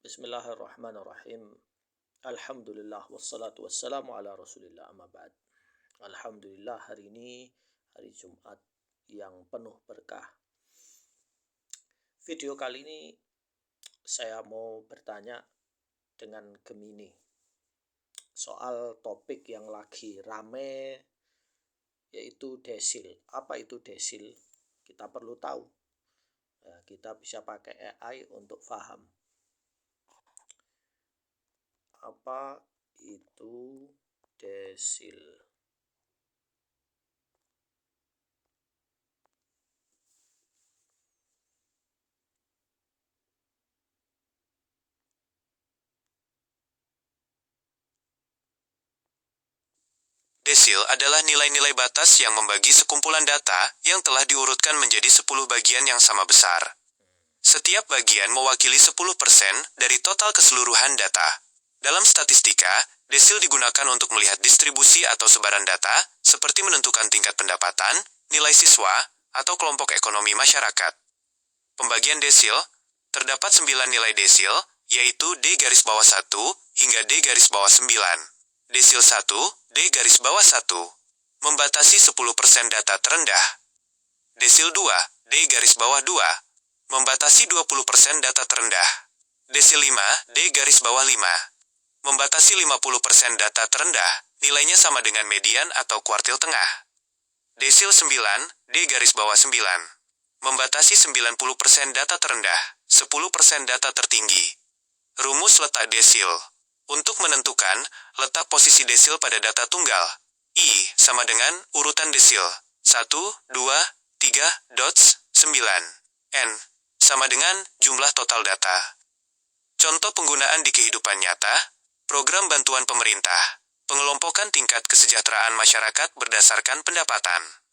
Bismillahirrahmanirrahim. Alhamdulillah wassalatu wassalamu ala Rasulillah amma ba'd. Alhamdulillah hari ini hari Jumat yang penuh berkah. Video kali ini saya mau bertanya dengan Gemini soal topik yang lagi rame, yaitu desil. Apa itu desil? Kita perlu tahu. Kita bisa pakai AI untuk paham. Apa itu desil? Desil adalah nilai-nilai batas yang membagi sekumpulan data yang telah diurutkan menjadi 10 bagian yang sama besar. Setiap bagian mewakili 10% dari total keseluruhan data. Dalam statistika, desil digunakan untuk melihat distribusi atau sebaran data, seperti menentukan tingkat pendapatan, nilai siswa, atau kelompok ekonomi masyarakat. Pembagian desil, terdapat 9 nilai desil, yaitu D-1 hingga D-9. Desil 1, D-1, membatasi 10% data terendah. Desil 2, D-2, membatasi 20% data terendah. Desil 5, D-5, membatasi 50% data terendah, nilainya sama dengan median atau kuartil tengah. Desil 9, D-9, membatasi 90% data terendah, 10% data tertinggi. Rumus letak desil. Untuk menentukan letak posisi desil pada data tunggal, I sama dengan urutan desil 1, 2, 3, dots, 9. N sama dengan jumlah total data. Contoh penggunaan di kehidupan nyata, program bantuan pemerintah, pengelompokan tingkat kesejahteraan masyarakat berdasarkan pendapatan.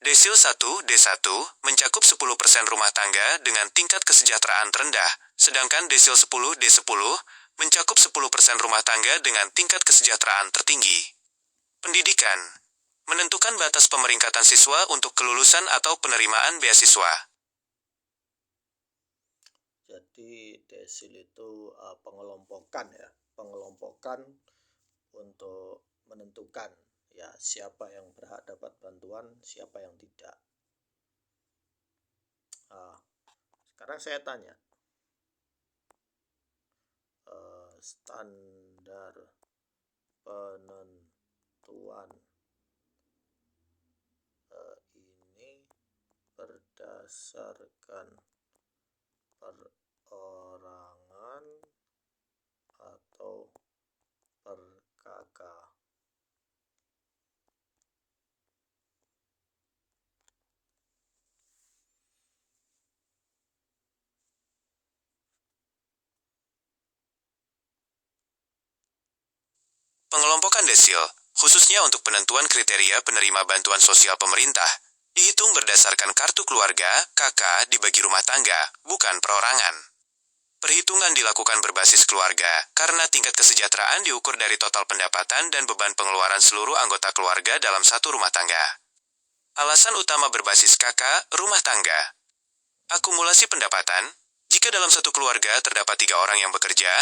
Desil 1, D1, mencakup 10% rumah tangga dengan tingkat kesejahteraan rendah, sedangkan desil 10, D10, mencakup 10% rumah tangga dengan tingkat kesejahteraan tertinggi. Pendidikan, menentukan batas pemeringkatan siswa untuk kelulusan atau penerimaan beasiswa. Jadi desil itu pengelompokan untuk menentukan ya siapa yang berhak dapat bantuan, siapa yang tidak. Sekarang saya tanya, standar penentuan ini berdasarkan perorangan atau per KK? Pengelompokan desil, khususnya untuk penentuan kriteria penerima bantuan sosial pemerintah, dihitung berdasarkan kartu keluarga, KK, dibagi rumah tangga, bukan perorangan. Perhitungan dilakukan berbasis keluarga, karena tingkat kesejahteraan diukur dari total pendapatan dan beban pengeluaran seluruh anggota keluarga dalam satu rumah tangga. Alasan utama berbasis KK, rumah tangga. Akumulasi pendapatan, jika dalam satu keluarga terdapat 3 orang yang bekerja,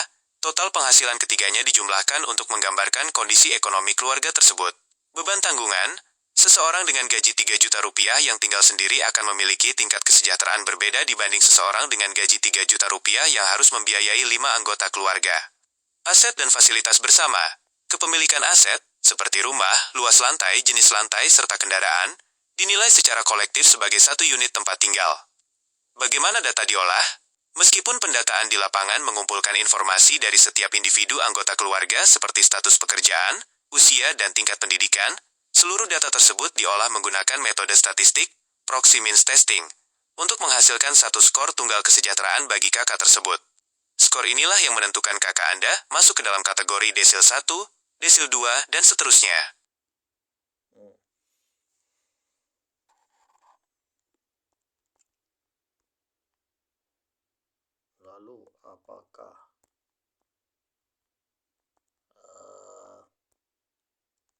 total penghasilan ketiganya dijumlahkan untuk menggambarkan kondisi ekonomi keluarga tersebut. Beban tanggungan, seseorang dengan gaji 3 juta rupiah yang tinggal sendiri akan memiliki tingkat kesejahteraan berbeda dibanding seseorang dengan gaji 3 juta rupiah yang harus membiayai 5 anggota keluarga. Aset dan fasilitas bersama, kepemilikan aset, seperti rumah, luas lantai, jenis lantai, serta kendaraan, dinilai secara kolektif sebagai satu unit tempat tinggal. Bagaimana data diolah? Meskipun pendataan di lapangan mengumpulkan informasi dari setiap individu anggota keluarga seperti status pekerjaan, usia, dan tingkat pendidikan, seluruh data tersebut diolah menggunakan metode statistik, proxy means testing, untuk menghasilkan satu skor tunggal kesejahteraan bagi KK tersebut. Skor inilah yang menentukan KK Anda masuk ke dalam kategori desil 1, desil 2, dan seterusnya. Lalu apakah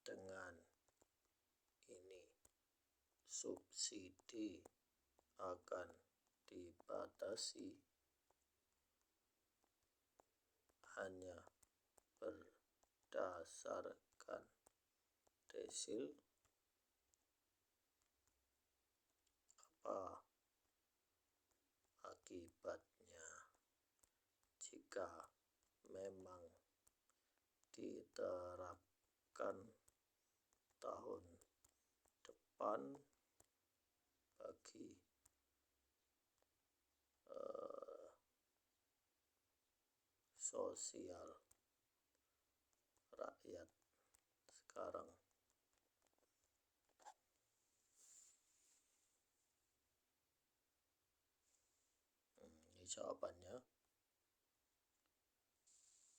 dengan ini subsidi akan dibatasi? hanya berdasarkan desil, apa akibatnya jika memang diterapkan tahun depan bagi sosial rakyat sekarang? Ini jawabannya.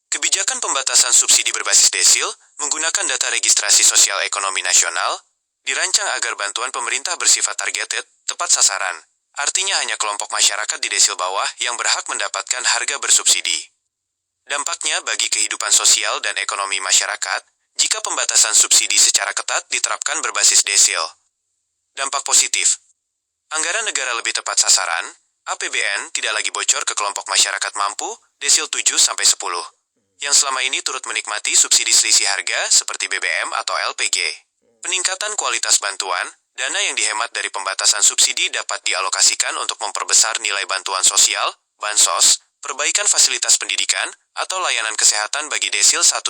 Kebijakan pembatasan subsidi berbasis desil menggunakan data registrasi sosial ekonomi nasional dirancang agar bantuan pemerintah bersifat targeted, tepat sasaran. Artinya hanya kelompok masyarakat di desil bawah yang berhak mendapatkan harga bersubsidi. Dampaknya bagi kehidupan sosial dan ekonomi masyarakat jika pembatasan subsidi secara ketat diterapkan berbasis desil. Dampak positif. Anggaran negara lebih tepat sasaran, APBN tidak lagi bocor ke kelompok masyarakat mampu, desil 7-10, yang selama ini turut menikmati subsidi selisih harga seperti BBM atau LPG. Peningkatan kualitas bantuan, dana yang dihemat dari pembatasan subsidi dapat dialokasikan untuk memperbesar nilai bantuan sosial, bansos, perbaikan fasilitas pendidikan, atau layanan kesehatan bagi desil 1-4.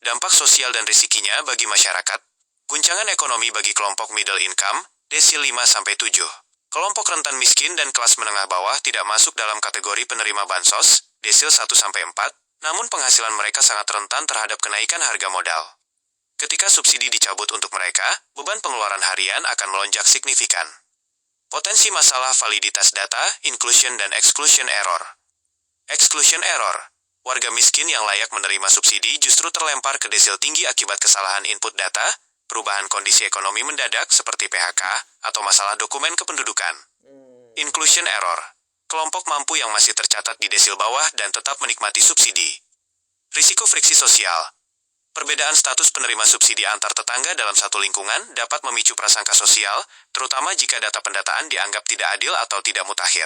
Dampak sosial dan risikinya bagi masyarakat. Guncangan ekonomi bagi kelompok middle income, desil 5-7. Kelompok rentan miskin dan kelas menengah bawah tidak masuk dalam kategori penerima bansos, desil 1-4, namun penghasilan mereka sangat rentan terhadap kenaikan harga modal. Ketika subsidi dicabut untuk mereka, beban pengeluaran harian akan melonjak signifikan. Potensi masalah validitas data, inclusion dan exclusion error. Exclusion error. Warga miskin yang layak menerima subsidi justru terlempar ke desil tinggi akibat kesalahan input data, perubahan kondisi ekonomi mendadak seperti PHK, atau masalah dokumen kependudukan. Inclusion error. Kelompok mampu yang masih tercatat di desil bawah dan tetap menikmati subsidi. Risiko friksi sosial. Perbedaan status penerima subsidi antar tetangga dalam satu lingkungan dapat memicu prasangka sosial, terutama jika data pendataan dianggap tidak adil atau tidak mutakhir.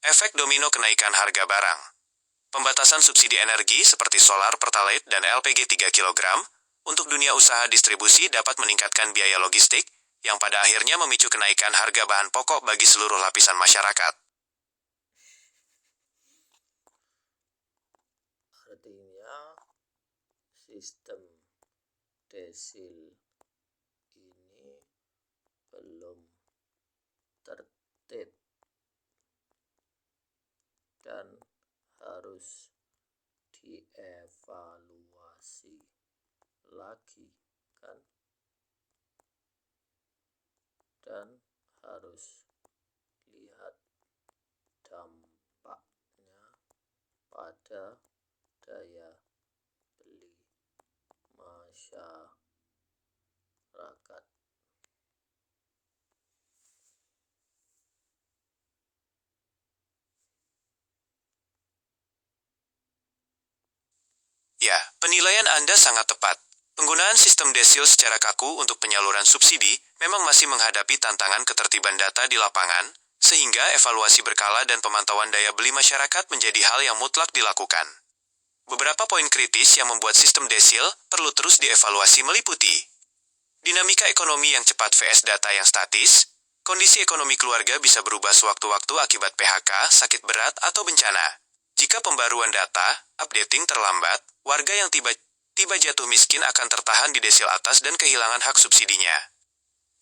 Efek domino kenaikan harga barang. Pembatasan subsidi energi seperti solar, pertalite, dan LPG 3 kg untuk dunia usaha distribusi dapat meningkatkan biaya logistik, yang pada akhirnya memicu kenaikan harga bahan pokok bagi seluruh lapisan masyarakat. Artinya sistem desil ini belum tertib dan harus dievaluasi lagi, kan? Dan harus lihat dampaknya pada daya beli masyarakat. Ya, penilaian Anda sangat tepat. Penggunaan sistem desil secara kaku untuk penyaluran subsidi memang masih menghadapi tantangan ketertiban data di lapangan, sehingga evaluasi berkala dan pemantauan daya beli masyarakat menjadi hal yang mutlak dilakukan. Beberapa poin kritis yang membuat sistem desil perlu terus dievaluasi meliputi dinamika ekonomi yang cepat vs data yang statis. Kondisi ekonomi keluarga bisa berubah sewaktu-waktu akibat PHK, sakit berat, atau bencana. Jika pembaruan data, updating terlambat, warga yang tiba jatuh miskin akan tertahan di desil atas dan kehilangan hak subsidinya.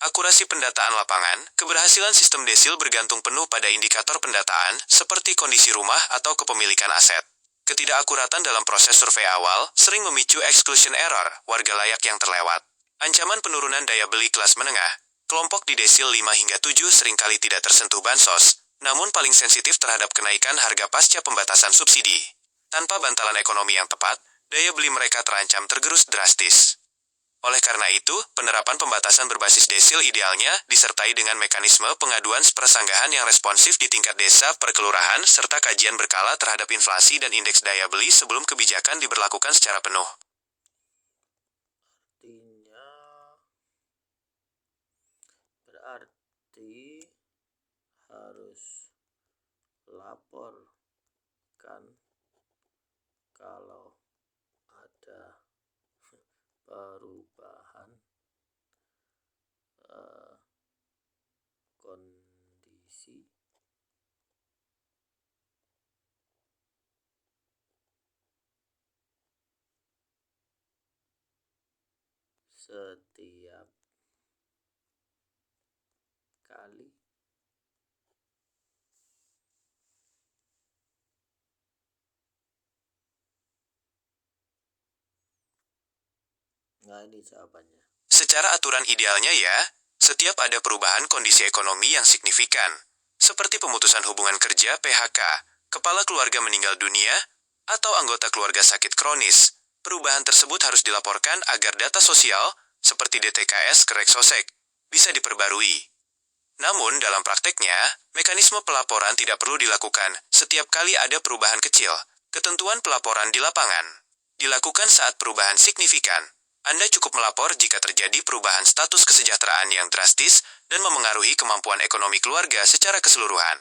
Akurasi pendataan lapangan, keberhasilan sistem desil bergantung penuh pada indikator pendataan seperti kondisi rumah atau kepemilikan aset. Ketidakakuratan dalam proses survei awal sering memicu exclusion error, warga layak yang terlewat. Ancaman penurunan daya beli kelas menengah. Kelompok di desil 5-7 seringkali tidak tersentuh bansos, namun paling sensitif terhadap kenaikan harga pasca pembatasan subsidi. Tanpa bantalan ekonomi yang tepat, daya beli mereka terancam tergerus drastis. Oleh karena itu, penerapan pembatasan berbasis desil idealnya disertai dengan mekanisme pengaduan persanggahan yang responsif di tingkat desa per kelurahan serta kajian berkala terhadap inflasi dan indeks daya beli sebelum kebijakan diberlakukan secara penuh. Berarti harus laporkan kalau ada perubahan kondisi setiap kali Nah, ini jawabannya. Secara aturan idealnya ya, setiap ada perubahan kondisi ekonomi yang signifikan, seperti pemutusan hubungan kerja (PHK), kepala keluarga meninggal dunia, atau anggota keluarga sakit kronis, perubahan tersebut harus dilaporkan agar data sosial, seperti DTKS ke Reksosek, bisa diperbarui. Namun, dalam prakteknya, mekanisme pelaporan tidak perlu dilakukan setiap kali ada perubahan kecil. Ketentuan pelaporan di lapangan dilakukan saat perubahan signifikan. Anda cukup melapor jika terjadi perubahan status kesejahteraan yang drastis dan memengaruhi kemampuan ekonomi keluarga secara keseluruhan.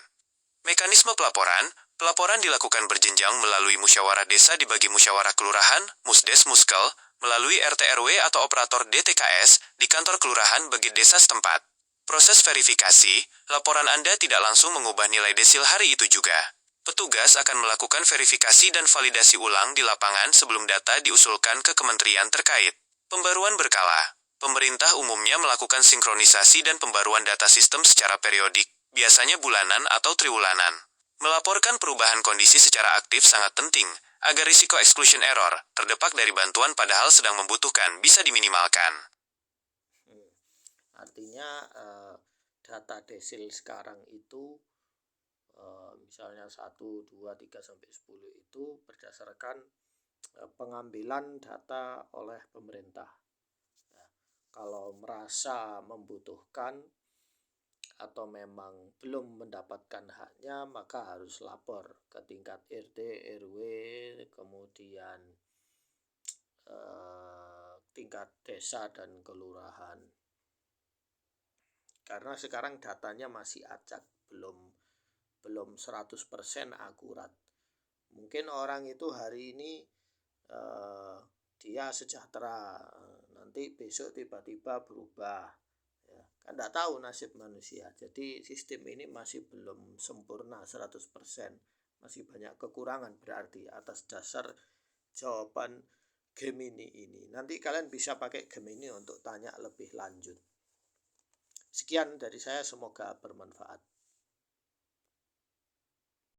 Mekanisme pelaporan dilakukan berjenjang melalui musyawarah desa dibagi musyawarah kelurahan, musdes muskel, melalui RT RW atau operator DTKS di kantor kelurahan bagi desa setempat. Proses verifikasi, laporan Anda tidak langsung mengubah nilai desil hari itu juga. Petugas akan melakukan verifikasi dan validasi ulang di lapangan sebelum data diusulkan ke kementerian terkait. Pembaruan berkala. Pemerintah umumnya melakukan sinkronisasi dan pembaruan data sistem secara periodik, biasanya bulanan atau triwulanan. Melaporkan perubahan kondisi secara aktif sangat penting, agar risiko exclusion error, terdepak dari bantuan padahal sedang membutuhkan, bisa diminimalkan. Artinya data desil sekarang itu misalnya 1, 2, 3, sampai 10 itu berdasarkan pengambilan data oleh pemerintah. Nah, kalau merasa membutuhkan atau memang belum mendapatkan haknya, maka harus lapor ke tingkat RT, RW, kemudian tingkat desa dan kelurahan. Karena sekarang datanya masih acak, belum 100% akurat. Mungkin orang itu hari ini dia sejahtera, nanti besok tiba-tiba berubah, ya, kan tidak tahu nasib manusia. Jadi sistem ini masih belum sempurna 100%, masih banyak kekurangan berarti atas dasar jawaban Gemini ini. Nanti kalian bisa pakai Gemini untuk tanya lebih lanjut. Sekian dari saya, semoga bermanfaat.